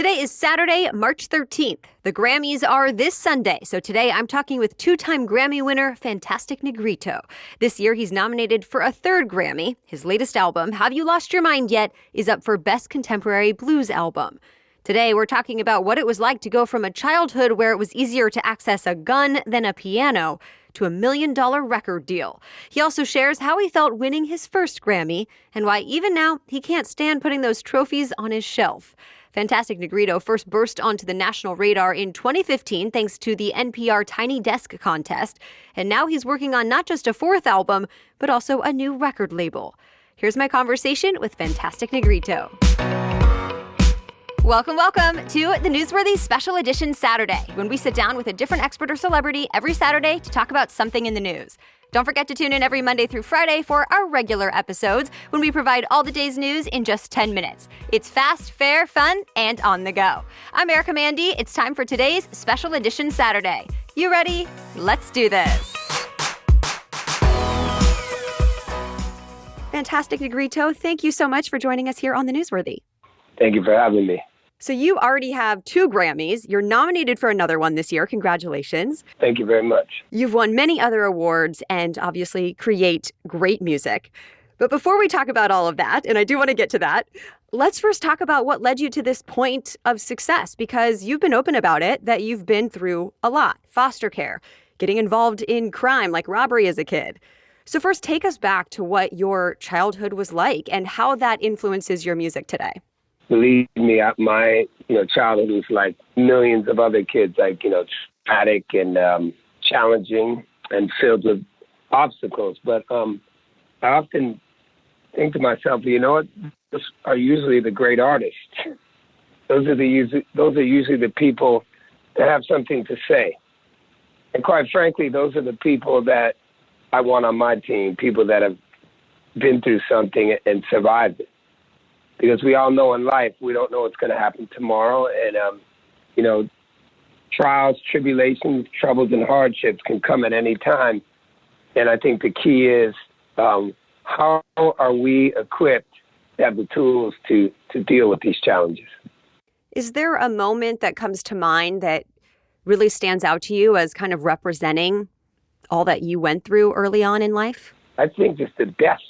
Today is Saturday, March 13th. The Grammys are this Sunday, so today I'm talking with two-time Grammy winner Fantastic Negrito. This year he's nominated for a third Grammy. His latest album, Have You Lost Your Mind Yet?, is up for Best Contemporary Blues Album. Today we're talking about what it was like to go from a childhood where it was easier to access a gun than a piano to a $1 million record deal. He also shares how he felt winning his first Grammy and why even now he can't stand putting those trophies on his shelf. Fantastic Negrito first burst onto the national radar in 2015 thanks to the NPR Tiny Desk contest, and now he's working on not just a fourth album, but also a new record label. Here's my conversation with Fantastic Negrito. Welcome to the Newsworthy Special Edition Saturday, when we sit down with a different expert or celebrity every Saturday to talk about something in the news. Don't forget to tune in every Monday through Friday for our regular episodes, when we provide all the day's news in just 10 minutes. It's fast, fair, fun, and on the go. I'm Erica Mandy. It's time for today's Special Edition Saturday. You ready? Let's do this. Fantastic Negrito, thank you so much for joining us here on the Newsworthy. Thank you for having me. So you already have 2 Grammys. You're nominated for another one this year. Congratulations. Thank you very much. You've won many other awards and obviously create great music. But before we talk about all of that, and I do want to get to that, let's first talk about what led you to this point of success, because you've been open about it, that you've been through a lot. Foster care, getting involved in crime like robbery as a kid. So first, take us back to what your childhood was like and how that influences your music today. Believe me, my childhood was like millions of other kids, like, traumatic and challenging and filled with obstacles. But I often think to myself, what? Those are usually the great artists. Those are usually the people that have something to say. And quite frankly, those are the people that I want on my team, people that have been through something and survived it. Because we all know in life, we don't know what's going to happen tomorrow. And, trials, tribulations, troubles, and hardships can come at any time. And I think the key is, how are we equipped to have the tools to deal with these challenges? Is there a moment that comes to mind that really stands out to you as kind of representing all that you went through early on in life? I think just the deaths.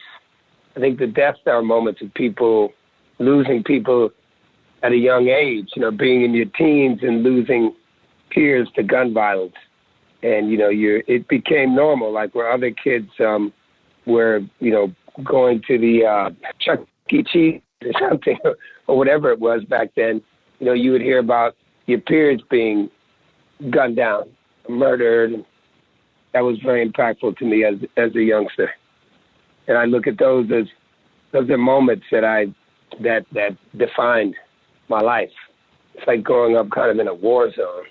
I think the deaths are moments of people losing people at a young age, being in your teens and losing peers to gun violence. And, it became normal, like where other kids were, going to the Chuck E. Cheese or something, or whatever it was back then, you would hear about your peers being gunned down, murdered. That was very impactful to me as a youngster. And I look at those are moments that defined my life. It's like growing up kind of in a war zone.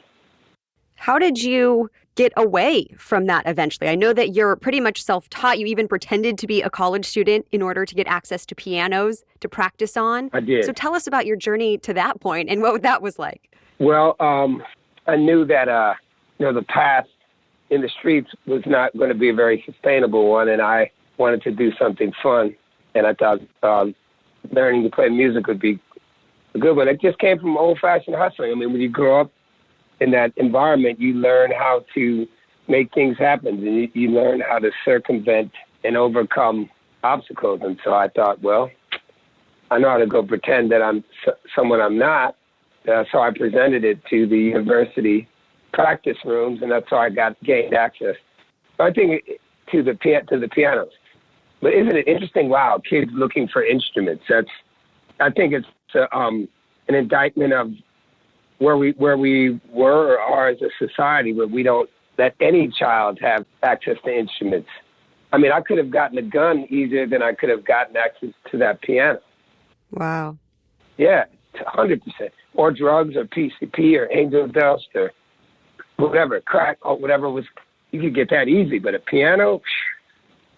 How did you get away from that eventually? I know that you're pretty much self-taught. You even pretended to be a college student in order to get access to pianos to practice on. I did. So tell us about your journey to that point and what that was like. Well, I knew that, the path in the streets was not going to be a very sustainable one, and I wanted to do something fun. And I thought learning to play music would be a good one. It just came from old-fashioned hustling. I mean, when you grow up in that environment, you learn how to make things happen, and you learn how to circumvent and overcome obstacles. And so I thought, well, I know how to go pretend that I'm someone I'm not. So I presented it to the university practice rooms, and that's how I gained access. So I think to the pianos. But isn't it interesting? Wow, kids looking for instruments. I think it's an indictment of where we were or are as a society, where we don't let any child have access to instruments. I mean, I could have gotten a gun easier than I could have gotten access to that piano. Wow. Yeah, 100%. Or drugs or PCP or angel dust or whatever, crack or whatever was. You could get that easy, but a piano,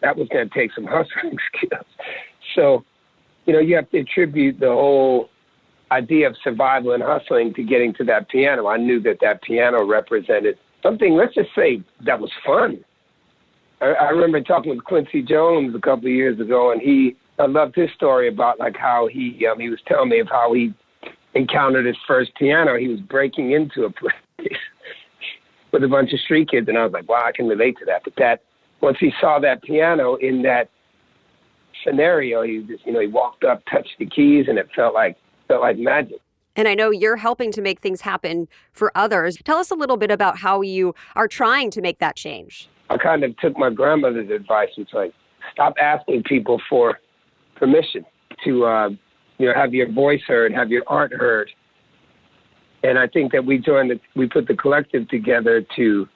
that was going to take some hustling skills. So, you have to attribute the whole idea of survival and hustling to getting to that piano. I knew that piano represented something, let's just say, that was fun. I remember talking with Quincy Jones a couple of years ago, and I loved his story about like how he was telling me of how he encountered his first piano, he was breaking into a place with a bunch of street kids. And I was like, wow, I can relate to that. But once he saw that piano in that scenario, he just, he walked up, touched the keys, and it felt like magic. And I know you're helping to make things happen for others. Tell us a little bit about how you are trying to make that change. I kind of took my grandmother's advice. It's like, stop asking people for permission to, have your voice heard, have your art heard. And I think that we put the collective together to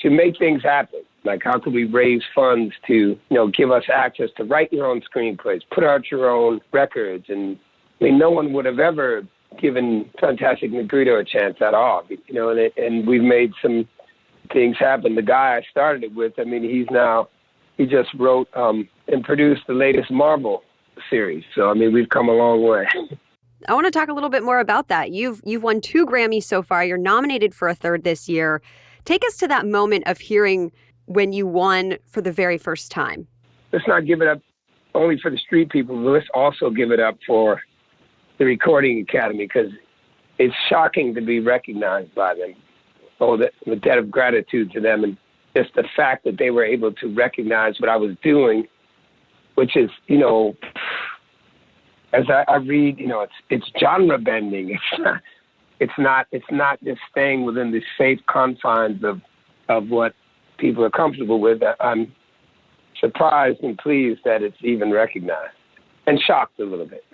make things happen. Like, how could we raise funds to, give us access to write your own screenplays, put out your own records. And no one would have ever given Fantastic Negrito a chance at all, and we've made some things happen. The guy I started it with, he just wrote and produced the latest Marvel series. So, we've come a long way. I want to talk a little bit more about that. You've won 2 Grammys so far. You're nominated for a 3rd this year. Take us to that moment of hearing when you won for the very first time. Let's not give it up only for the street people, but let's also give it up for the Recording Academy, because it's shocking to be recognized by them. The debt of gratitude to them, and just the fact that they were able to recognize what I was doing, which is, as I read, it's genre bending. It's not just staying within the safe confines of what people are comfortable with. I'm surprised and pleased that it's even recognized, and shocked a little bit.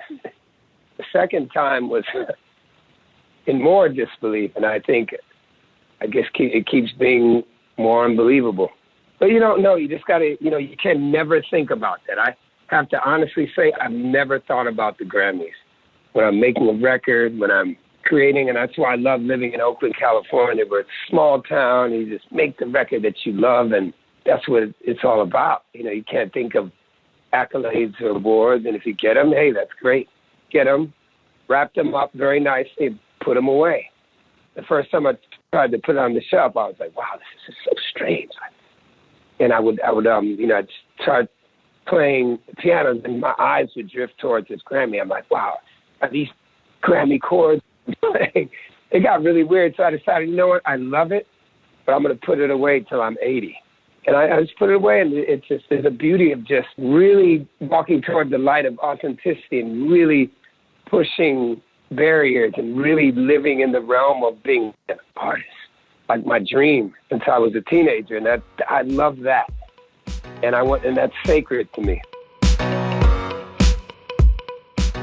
The second time was in more disbelief, and I guess it keeps being more unbelievable. But you don't know. You just got to, you can never think about that. I have to honestly say I've never thought about the Grammys when I'm making a record, when I'm creating, and that's why I love living in Oakland, California, where it's a small town. You just make the record that you love, and that's what it's all about. You can't think of accolades or awards, and if you get them, hey, that's great. Get them, wrap them up very nicely, put them away. The first time I tried to put it on the shelf, I was like, wow, this is so strange. And I'd start playing the piano, and my eyes would drift towards this Grammy. I'm like, wow, are these Grammy chords playing? It got really weird, so I decided, you know what, I love it, but I'm going to put it away till I'm 80. And I just put it away, and there's a beauty of just really walking toward the light of authenticity and really pushing barriers and really living in the realm of being an artist, like my dream since I was a teenager. And I love that, and that's sacred to me.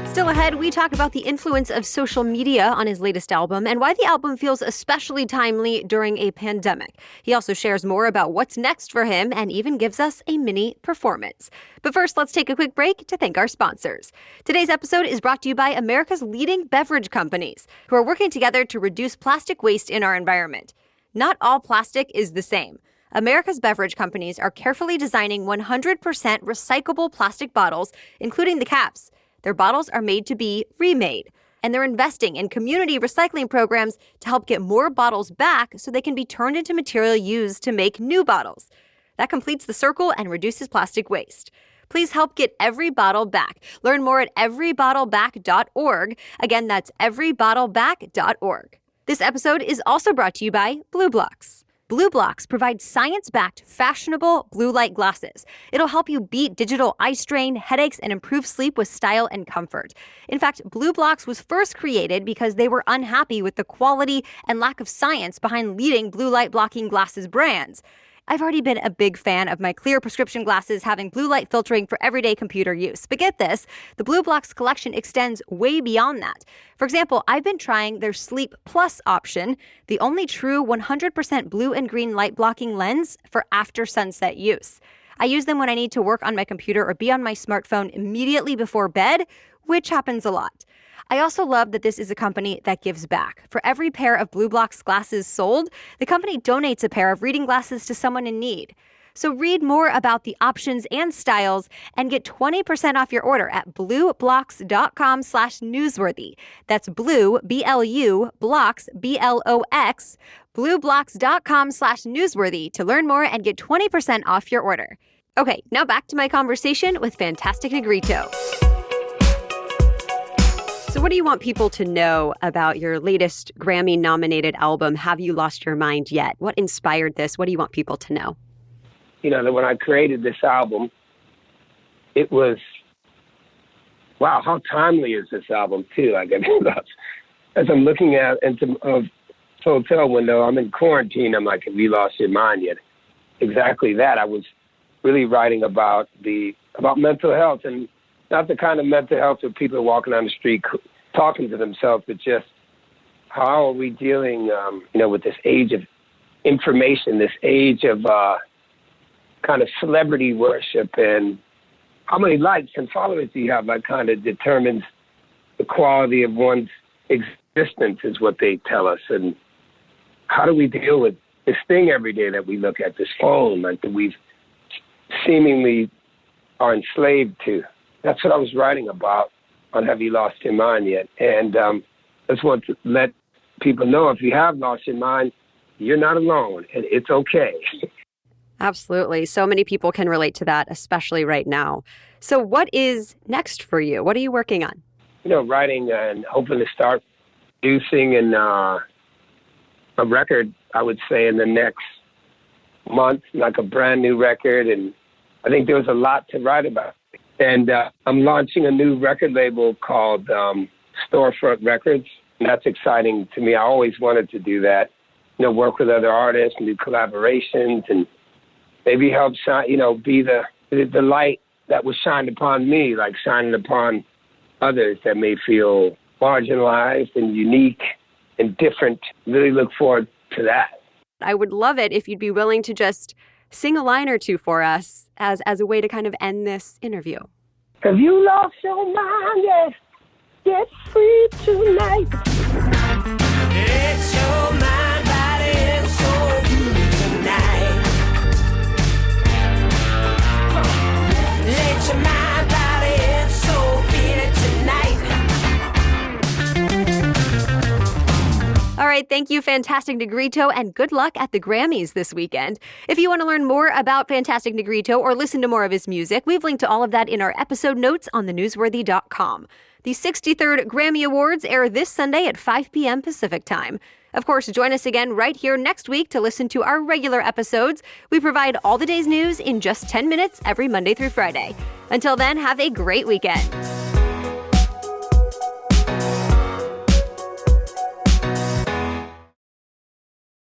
Still ahead, we talk about the influence of social media on his latest album and why the album feels especially timely during a pandemic. He also shares more about what's next for him and even gives us a mini performance. But first, let's take a quick break to thank our sponsors. Today's episode is brought to you by America's leading beverage companies, who are working together to reduce plastic waste in our environment. Not all plastic is the same. America's beverage companies are carefully designing 100% recyclable plastic bottles, including the caps. Their bottles are made to be remade, and they're investing in community recycling programs to help get more bottles back so they can be turned into material used to make new bottles. That completes the circle and reduces plastic waste. Please help get every bottle back. Learn more at everybottleback.org. Again, that's everybottleback.org. This episode is also brought to you by Blue Blocks. Blue Blocks provides science-backed, fashionable blue light glasses. It'll help you beat digital eye strain, headaches, and improve sleep with style and comfort. In fact, Blue Blocks was first created because they were unhappy with the quality and lack of science behind leading blue light blocking glasses brands. I've already been a big fan of my clear prescription glasses having blue light filtering for everyday computer use. But get this, the Blue Blocks collection extends way beyond that. For example, I've been trying their Sleep Plus option, the only true 100% blue and green light blocking lens for after sunset use. I use them when I need to work on my computer or be on my smartphone immediately before bed, which happens a lot. I also love that this is a company that gives back. For every pair of Blue Blocks glasses sold, the company donates a pair of reading glasses to someone in need. So read more about the options and styles and get 20% off your order at blueblocks.com/newsworthy. That's blue, B-L-U, blocks, B-L-O-X, blueblocks.com/newsworthy to learn more and get 20% off your order. Okay, now back to my conversation with Fantastic Negrito. So what do you want people to know about your latest Grammy-nominated album, Have You Lost Your Mind Yet? What inspired this? What do you want people to know? You know, that when I created this album, it was, wow, how timely is this album, too? Like, I mean, as I'm looking at into a hotel window, I'm in quarantine. I'm like, have you lost your mind yet? Exactly that. I was really writing about mental health, and not the kind of mental health where people are walking down the street talking to themselves, but just how are we dealing, with this age of information, this age of kind of celebrity worship, and how many likes and followers do you have? That kind of determines the quality of one's existence, is what they tell us. And how do we deal with this thing every day that we look at, this phone, like that we've seemingly are enslaved to? That's what I was writing about on Have You Lost Your Mind Yet? And I just want to let people know, if you have lost your mind, you're not alone, and it's okay. Absolutely. So many people can relate to that, especially right now. So what is next for you? What are you working on? Writing and hoping to start producing and a record, I would say, in the next month, like a brand new record. And I think there was a lot to write about. And I'm launching a new record label called Storefront Records. And that's exciting to me. I always wanted to do that, work with other artists and do collaborations and maybe help shine, be the light that was shined upon me, like shining upon others that may feel marginalized and unique and different. Really look forward to that. I would love it if you'd be willing to just sing a line or two for us as a way to kind of end this interview. Have you lost your mind? Yes. Get free tonight. It's your mind, body, and soul tonight. Let your mind, body, and soul feel it tonight. All right, thank you, Fantastic Negrito, and good luck at the Grammys this weekend. If you want to learn more about Fantastic Negrito or listen to more of his music, we've linked to all of that in our episode notes on thenewsworthy.com. The 63rd Grammy Awards air this Sunday at 5 p.m. Pacific Time. Of course, join us again right here next week to listen to our regular episodes. We provide all the day's news in just 10 minutes every Monday through Friday. Until then, have a great weekend.